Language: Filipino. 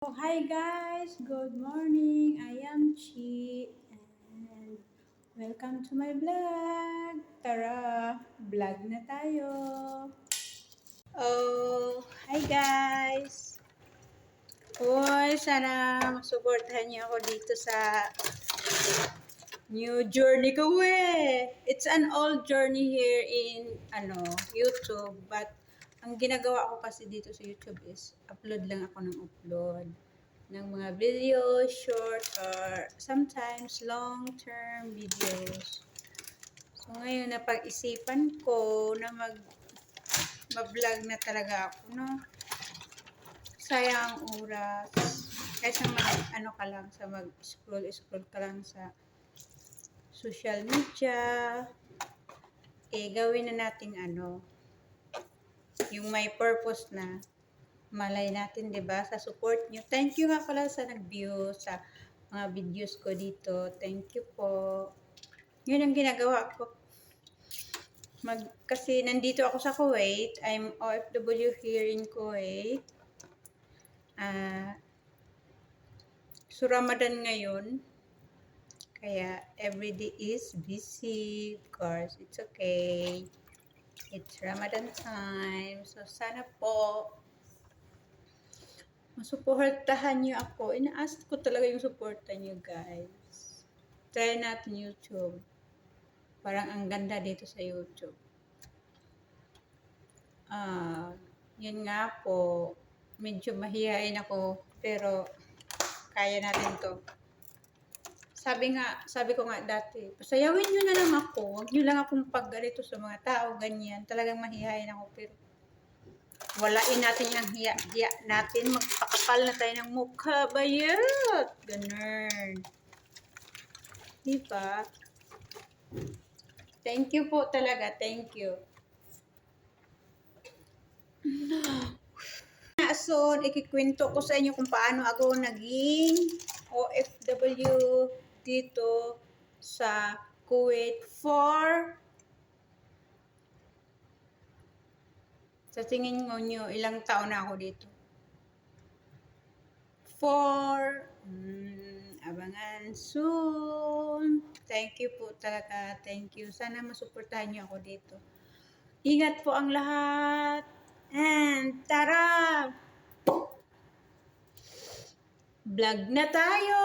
Oh, hi guys, good morning. I am Chi and welcome to my vlog. Tara, vlog na tayo. Oh, hi guys. Hoy, sana masuportahan niyo ako dito sa new journey ko It's an old journey here in YouTube, but ang ginagawa ko kasi dito sa YouTube is upload lang ako ng upload ng mga videos, short or sometimes long-term videos. So ngayon napag-isipan ko na mag-vlog na talaga ako, no? Sayang ang oras. Kaysa ka lang sa mag-scroll ka lang sa social media, gawin na natin yung may purpose na malay natin, 'di ba? Sa support nyo. Thank you nga pala sa nag-view sa mga videos ko dito. Thank you po. Yun ang ginagawa ko. Kasi nandito ako sa Kuwait. I'm OFW here in Kuwait. So Ramadan ngayon. Kaya everyday is busy. Of course, it's okay. It's Ramadan time. So sana po masuportahan niyo ako. Ina-ask ko talaga yung suporta niyo, guys. Try natin YouTube. Parang ang ganda dito sa YouTube. Yun nga po. Medyo mahihain ako. Pero kaya natin to. Sabi ko nga dati, pasayawin nyo na lang ako. Huwag nyo lang akong paggalito sa mga tao, ganyan. Talagang mahihain ako. Pero walain natin yung hiya natin. Magpakapal na tayo ng mukha. Bayat! Ganun. Diba? Thank you po talaga. Thank you. Soon, ikikwento ko sa inyo kung paano ako naging OFW dito sa Kuwait sa tingin nyo, ilang taon na ako dito? Abangan soon. Thank you po talaga. Thank you. Sana masuportahan nyo ako dito. Ingat po ang lahat. And tara! Vlog na tayo!